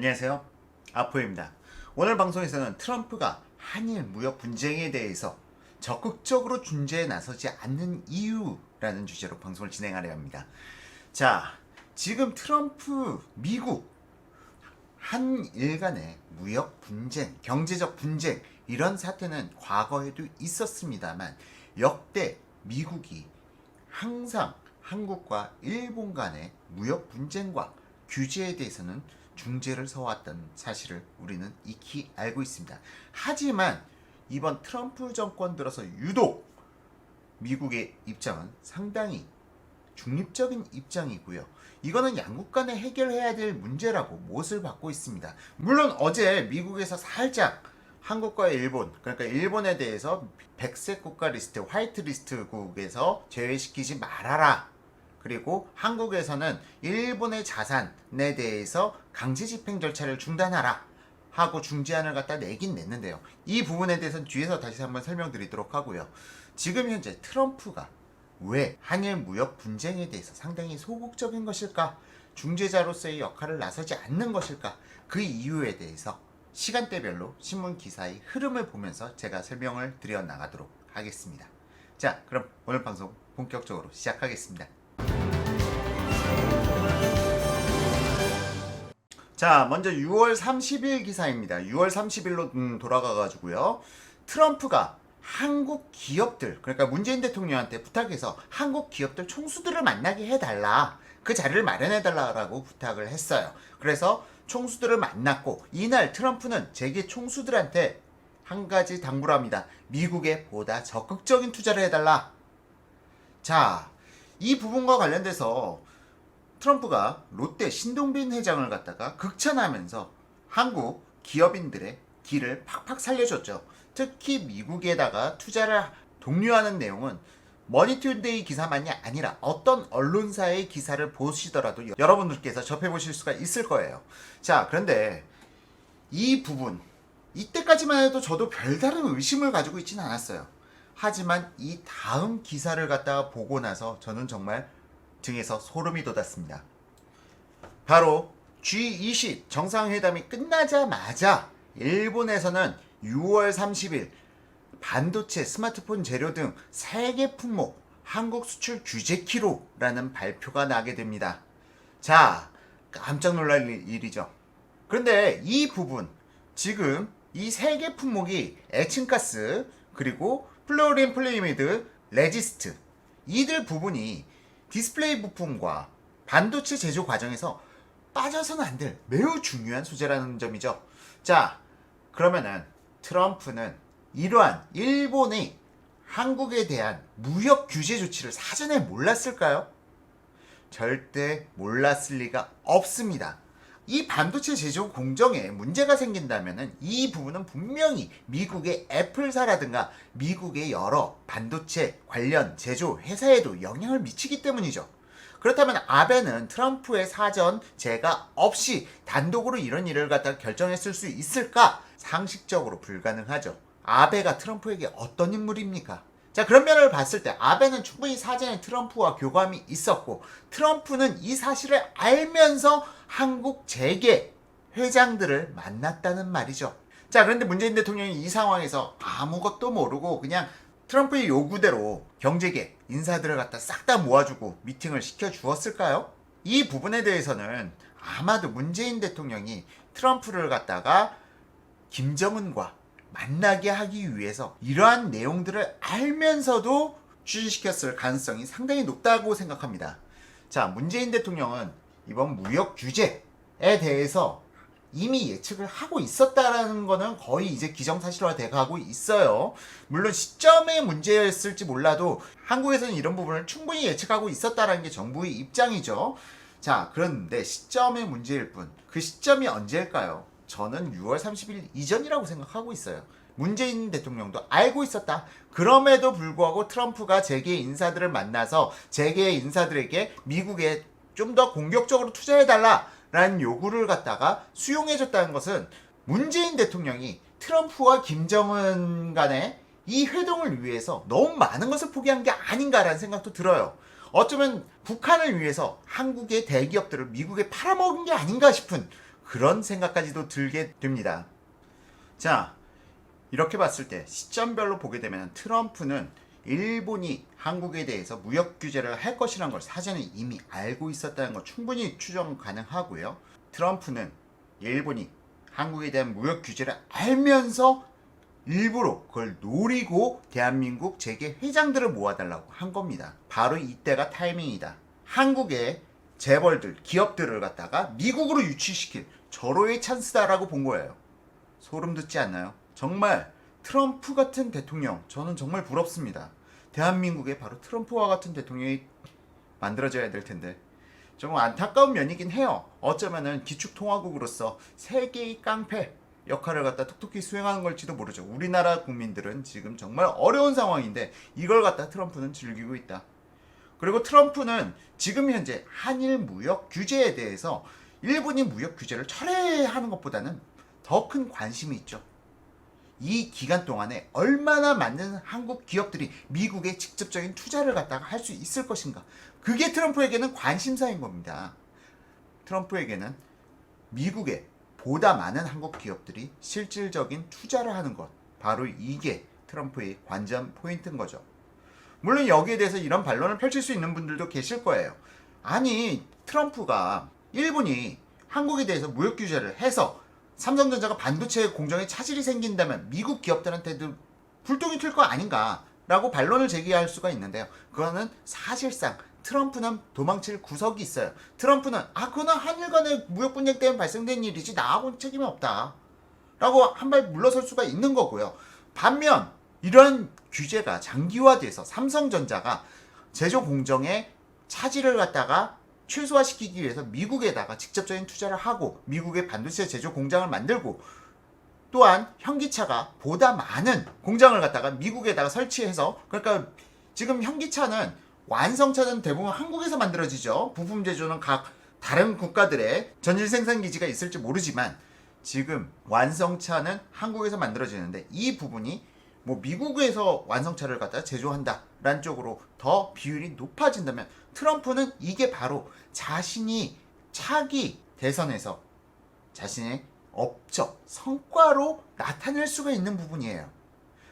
안녕하세요. 아포입니다. 오늘 방송에서는 트럼프가 한일 무역 분쟁에 대해서 적극적으로 중재에 나서지 않는 이유라는 주제로 방송을 진행하려 합니다. 자, 지금 트럼프, 미국, 한일 간의 무역 분쟁, 경제적 분쟁 이런 사태는 과거에도 있었습니다만 역대 미국이 항상 한국과 일본 간의 무역 분쟁과 규제에 대해서는 중재를 서왔던 사실을 우리는 익히 알고 있습니다. 하지만 이번 트럼프 정권 들어서 유독 미국의 입장은 상당히 중립적인 입장이고요. 이거는 양국 간에 해결해야 될 문제라고 못을 받고 있습니다. 물론 어제 미국에서 살짝 한국과 일본, 그러니까 일본에 대해서 백색 국가 리스트, 화이트 리스트국에서 제외시키지 말아라. 그리고 한국에서는 일본의 자산에 대해서 강제 집행 절차를 중단하라 하고 중재안을 갖다 내긴 냈는데요. 이 부분에 대해서는 뒤에서 다시 한번 설명드리도록 하고요. 지금 현재 트럼프가 왜 한일 무역 분쟁에 대해서 상당히 소극적인 것일까? 중재자로서의 역할을 나서지 않는 것일까? 그 이유에 대해서 시간대별로 신문 기사의 흐름을 보면서 제가 설명을 드려 나가도록 하겠습니다. 자, 그럼 오늘 방송 본격적으로 시작하겠습니다. 자, 먼저 6월 30일 기사입니다. 6월 30일로 돌아가가지고요. 트럼프가 한국 기업들, 그러니까 문재인 대통령한테 부탁해서 한국 기업들 총수들을 만나게 해달라. 그 자리를 마련해달라고 부탁을 했어요. 그래서 총수들을 만났고 이날 트럼프는 재계 총수들한테 한 가지 당부를 합니다. 미국에 보다 적극적인 투자를 해달라. 자, 이 부분과 관련돼서 트럼프가 롯데 신동빈 회장을 갖다가 극찬하면서 한국 기업인들의 길을 팍팍 살려줬죠. 특히 미국에다가 투자를 독려하는 내용은 머니투데이 기사만이 아니라 어떤 언론사의 기사를 보시더라도 여러분들께서 접해보실 수가 있을 거예요. 자, 그런데 이 부분, 이때까지만 해도 저도 별다른 의심을 가지고 있지는 않았어요. 하지만 이 다음 기사를 갖다가 보고 나서 저는 정말 등에서 소름이 돋았습니다. 바로 G20 정상회담이 끝나자마자 일본에서는 6월 30일 반도체, 스마트폰 재료 등 3개 품목 한국 수출 규제 키로라는 발표가 나게 됩니다. 자, 깜짝 놀랄 일이죠. 그런데 이 부분, 지금 이 3개 품목이 에칭가스, 그리고 플로린 플레이미드, 레지스트, 이들 부분이 디스플레이 부품과 반도체 제조 과정에서 빠져서는 안 될 매우 중요한 소재라는 점이죠. 자, 그러면은 트럼프는 이러한 일본의 한국에 대한 무역 규제 조치를 사전에 몰랐을까요? 절대 몰랐을 리가 없습니다. 이 반도체 제조 공정에 문제가 생긴다면 이 부분은 분명히 미국의 애플사라든가 미국의 여러 반도체 관련 제조 회사에도 영향을 미치기 때문이죠. 그렇다면 아베는 트럼프의 사전 제가 없이 단독으로 이런 일을 갖다 결정했을 수 있을까? 상식적으로 불가능하죠. 아베가 트럼프에게 어떤 인물입니까? 자, 그런 면을 봤을 때 아베는 충분히 사전에 트럼프와 교감이 있었고 트럼프는 이 사실을 알면서 한국 재계 회장들을 만났다는 말이죠. 자, 그런데 문재인 대통령이 이 상황에서 아무것도 모르고 그냥 트럼프의 요구대로 경제계 인사들을 갖다 싹 다 모아주고 미팅을 시켜주었을까요? 이 부분에 대해서는 아마도 문재인 대통령이 트럼프를 갖다가 김정은과 만나게 하기 위해서 이러한 내용들을 알면서도 추진시켰을 가능성이 상당히 높다고 생각합니다. 자, 문재인 대통령은 이번 무역 규제에 대해서 이미 예측을 하고 있었다라는 거는 거의 이제 기정사실화 돼가고 있어요. 물론 시점의 문제였을지 몰라도 한국에서는 이런 부분을 충분히 예측하고 있었다라는 게 정부의 입장이죠. 자, 그런데 시점의 문제일 뿐, 그 시점이 언제일까요? 저는 6월 30일 이전이라고 생각하고 있어요. 문재인 대통령도 알고 있었다. 그럼에도 불구하고 트럼프가 재계 인사들을 만나서 재계 인사들에게 미국에 좀 더 공격적으로 투자해달라라는 요구를 갖다가 수용해줬다는 것은 문재인 대통령이 트럼프와 김정은 간의 이 회동을 위해서 너무 많은 것을 포기한 게 아닌가라는 생각도 들어요. 어쩌면 북한을 위해서 한국의 대기업들을 미국에 팔아먹은 게 아닌가 싶은 그런 생각까지도 들게 됩니다. 자, 이렇게 봤을 때 시점별로 보게 되면 트럼프는 일본이 한국에 대해서 무역 규제를 할 것이라는 걸 사전에 이미 알고 있었다는 걸 충분히 추정 가능하고요. 트럼프는 일본이 한국에 대한 무역 규제를 알면서 일부러 그걸 노리고 대한민국 재계 회장들을 모아달라고 한 겁니다. 바로 이때가 타이밍이다. 한국의 재벌들, 기업들을 갖다가 미국으로 유치시킬 절호의 찬스다라고 본 거예요. 소름 돋지 않나요? 정말 트럼프 같은 대통령, 저는 정말 부럽습니다. 대한민국에 바로 트럼프와 같은 대통령이 만들어져야 될 텐데 좀 안타까운 면이긴 해요. 어쩌면은 기축통화국으로서 세계의 깡패 역할을 갖다 톡톡히 수행하는 걸지도 모르죠. 우리나라 국민들은 지금 정말 어려운 상황인데 이걸 갖다 트럼프는 즐기고 있다. 그리고 트럼프는 지금 현재 한일 무역 규제에 대해서 일본이 무역 규제를 철회하는 것보다는 더 큰 관심이 있죠. 이 기간 동안에 얼마나 많은 한국 기업들이 미국에 직접적인 투자를 갖다가 할 수 있을 것인가. 그게 트럼프에게는 관심사인 겁니다. 트럼프에게는 미국에 보다 많은 한국 기업들이 실질적인 투자를 하는 것. 바로 이게 트럼프의 관전 포인트인 거죠. 물론 여기에 대해서 이런 반론을 펼칠 수 있는 분들도 계실 거예요. 아니, 트럼프가 일본이 한국에 대해서 무역 규제를 해서 삼성전자가 반도체 공정에 차질이 생긴다면 미국 기업들한테도 불똥이 튈 거 아닌가라고 반론을 제기할 수가 있는데요. 그거는 사실상 트럼프는 도망칠 구석이 있어요. 트럼프는 그거는 한일 간의 무역 분쟁 때문에 발생된 일이지 나하고는 책임이 없다 라고 한 발 물러설 수가 있는 거고요. 반면 이런 규제가 장기화돼서 삼성전자가 제조 공정에 차질을 갖다가 최소화시키기 위해서 미국에다가 직접적인 투자를 하고 미국의 반도체 제조 공장을 만들고 또한 현기차가 보다 많은 공장을 갖다가 미국에다가 설치해서, 그러니까 지금 현기차는 완성차는 대부분 한국에서 만들어지죠. 부품 제조는 각 다른 국가들의 전실 생산 기지가 있을지 모르지만 지금 완성차는 한국에서 만들어지는데 이 부분이 뭐 미국에서 완성차를 갖다 제조한다라는 쪽으로 더 비율이 높아진다면 트럼프는 이게 바로 자신이 차기 대선에서 자신의 업적, 성과로 나타낼 수가 있는 부분이에요.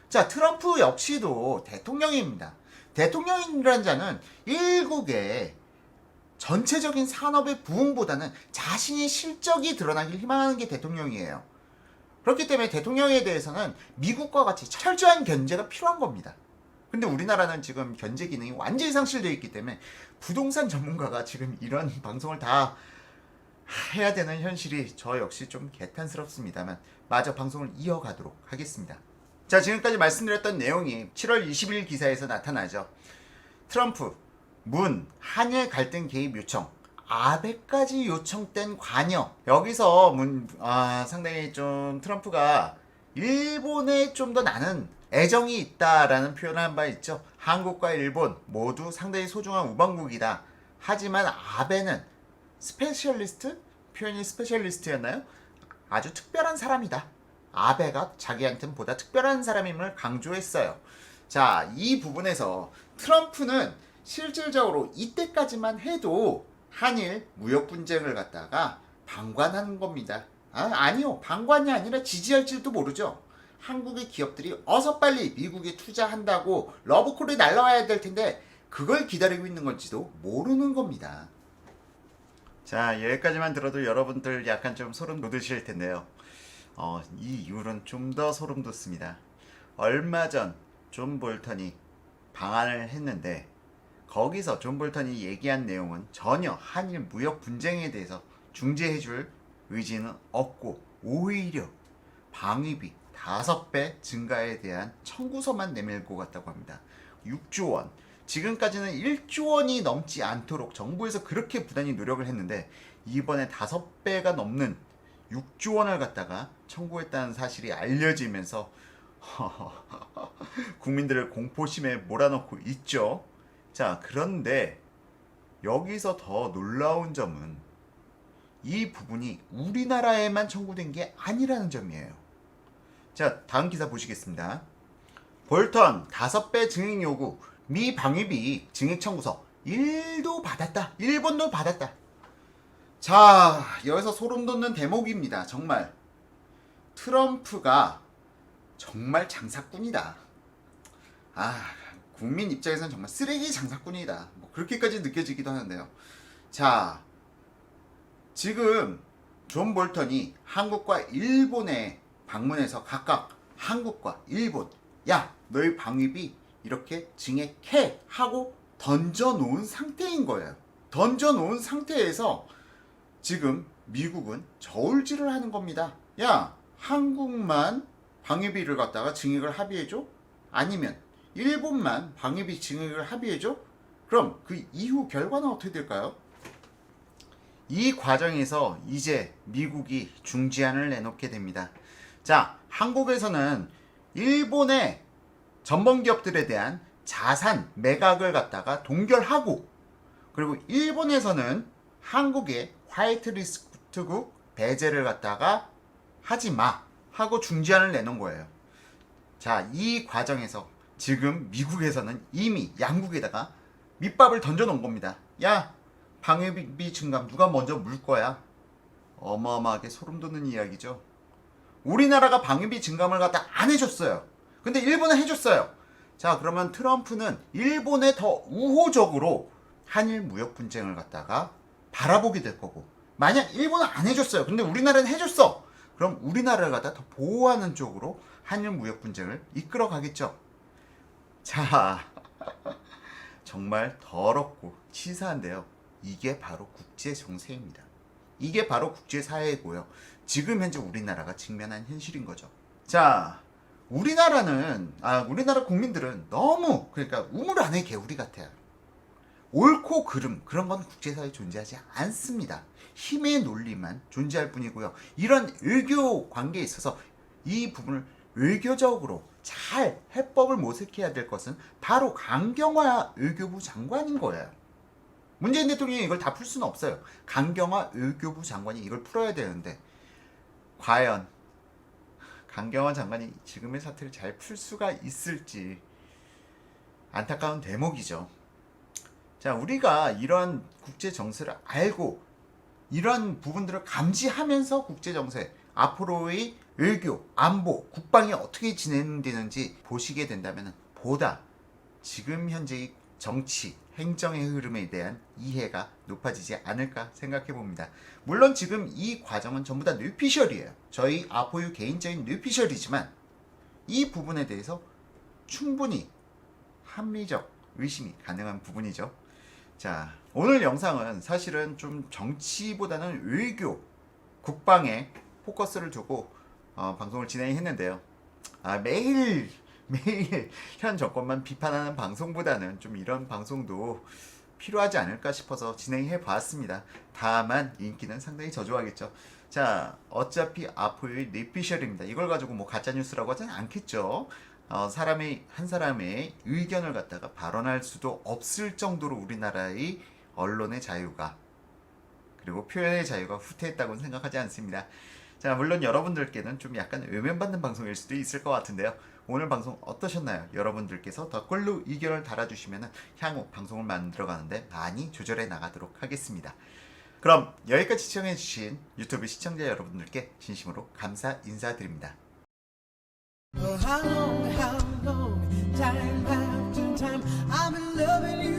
자, 트럼프 역시도 대통령입니다. 대통령이라는 자는 일국의 전체적인 산업의 부흥보다는 자신의 실적이 드러나길 희망하는 게 대통령이에요. 그렇기 때문에 대통령에 대해서는 미국과 같이 철저한 견제가 필요한 겁니다. 근데 우리나라는 지금 견제 기능이 완전히 상실되어 있기 때문에 부동산 전문가가 지금 이런 방송을 다 해야 되는 현실이 저 역시 좀 개탄스럽습니다만 마저 방송을 이어가도록 하겠습니다. 자, 지금까지 말씀드렸던 내용이 7월 20일 기사에서 나타나죠. 트럼프, 문, 한일 갈등 개입 요청, 아베까지 요청된 관여. 여기서 상당히 좀 트럼프가 일본에 좀 더 나는 애정이 있다라는 표현을 한 바 있죠. 한국과 일본 모두 상당히 소중한 우방국이다. 하지만 아베는 스페셜리스트? 표현이 스페셜리스트였나요? 아주 특별한 사람이다. 아베가 자기한테는 보다 특별한 사람임을 강조했어요. 자, 이 부분에서 트럼프는 실질적으로 이때까지만 해도 한일 무역 분쟁을 갖다가 방관하는 겁니다. 아니요. 방관이 아니라 지지할지도 모르죠. 한국의 기업들이 어서 빨리 미국에 투자한다고 러브콜이 날라와야 될 텐데 그걸 기다리고 있는 건지도 모르는 겁니다. 자, 여기까지만 들어도 여러분들 약간 좀 소름 돋으실 텐데요. 이 이유는 좀 더 소름 돋습니다. 얼마 전 존 볼턴이 방한을 했는데 거기서 존 볼턴이 얘기한 내용은 전혀 한일 무역 분쟁에 대해서 중재해줄 의지는 없고 오히려 방위비 5배 증가에 대한 청구서만 내밀고 갔다고 합니다. 6조 원. 지금까지는 1조 원이 넘지 않도록 정부에서 그렇게 부단히 노력을 했는데 이번에 5배가 넘는 6조 원을 갖다가 청구했다는 사실이 알려지면서 국민들을 공포심에 몰아넣고 있죠. 자, 그런데 여기서 더 놀라운 점은 이 부분이 우리나라에만 청구된 게 아니라는 점이에요. 자, 다음 기사 보시겠습니다. 볼턴 5배 증액 요구, 미 방위비 증액 청구서 1도 받았다. 일본도 받았다. 자, 여기서 소름 돋는 대목입니다. 정말 트럼프가 정말 장사꾼이다. 국민 입장에서는 정말 쓰레기 장사꾼이다. 뭐 그렇게까지 느껴지기도 하는데요. 자, 지금 존 볼턴이 한국과 일본에 방문해서 각각 한국과 일본, 야, 너희 방위비 이렇게 증액해 하고 던져놓은 상태인 거예요. 던져놓은 상태에서 지금 미국은 저울질을 하는 겁니다. 야, 한국만 방위비를 갖다가 증액을 합의해줘? 아니면 일본만 방위비 증액을 합의해줘? 그럼 그 이후 결과는 어떻게 될까요? 이 과정에서 이제 미국이 중지안을 내놓게 됩니다. 자, 한국에서는 일본의 전범 기업들에 대한 자산 매각을 갖다가 동결하고, 그리고 일본에서는 한국의 화이트리스트국 배제를 갖다가 하지 마 하고 중지안을 내놓은 거예요. 자, 이 과정에서 지금 미국에서는 이미 양국에다가 밑밥을 던져놓은 겁니다. 야, 방위비 증감 누가 먼저 물 거야? 어마어마하게 소름 돋는 이야기죠. 우리나라가 방위비 증감을 갖다 안 해줬어요. 근데 일본은 해줬어요. 자, 그러면 트럼프는 일본에 더 우호적으로 한일 무역 분쟁을 갖다가 바라보게 될 거고, 만약 일본은 안 해줬어요. 근데 우리나라는 해줬어. 그럼 우리나라를 갖다 더 보호하는 쪽으로 한일 무역 분쟁을 이끌어 가겠죠. 자, 정말 더럽고 치사한데요. 이게 바로 국제 정세입니다. 이게 바로 국제 사회이고요. 지금 현재 우리나라가 직면한 현실인 거죠. 자, 우리나라 국민들은 너무, 그러니까 우물 안의 개구리 같아요. 옳고 그름, 그런 건 국제사회에 존재하지 않습니다. 힘의 논리만 존재할 뿐이고요. 이런 외교 관계에 있어서 이 부분을 외교적으로 잘 해법을 모색해야 될 것은 바로 강경화 외교부 장관인 거예요. 문재인 대통령이 이걸 다 풀 수는 없어요. 강경화 외교부 장관이 이걸 풀어야 되는데, 과연 강경화 장관이 지금의 사태를 잘 풀 수가 있을지 안타까운 대목이죠. 자, 우리가 이런 국제 정세를 알고 이런 부분들을 감지하면서 국제 정세, 앞으로의 외교, 안보, 국방이 어떻게 진행되는지 보시게 된다면 보다 지금 현재의 정치, 행정의 흐름에 대한 이해가 높아지지 않을까 생각해 봅니다. 물론 지금 이 과정은 전부 다 뇌피셜이에요. 저희 아포유 개인적인 뇌피셜이지만 이 부분에 대해서 충분히 합리적 의심이 가능한 부분이죠. 자, 오늘 영상은 사실은 좀 정치보다는 외교, 국방에 포커스를 두고 방송을 진행했는데요. 매일 현 정권만 비판하는 방송보다는 좀 이런 방송도 필요하지 않을까 싶어서 진행해 봤습니다. 다만 인기는 상당히 저조하겠죠. 자, 어차피 아포유의 뇌피셜입니다. 이걸 가지고 뭐 가짜뉴스라고 하진 않겠죠. 한 사람의 의견을 갖다가 발언할 수도 없을 정도로 우리나라의 언론의 자유가, 그리고 표현의 자유가 후퇴했다고는 생각하지 않습니다. 자, 물론 여러분들께는 좀 약간 외면받는 방송일 수도 있을 것 같은데요. 오늘 방송 어떠셨나요? 여러분들께서 댓글로 의견을 달아주시면 향후 방송을 만들어가는데 많이 조절해 나가도록 하겠습니다. 그럼 여기까지 시청해주신 유튜브 시청자 여러분들께 진심으로 감사 인사드립니다. How long, time after time, I've been loving you.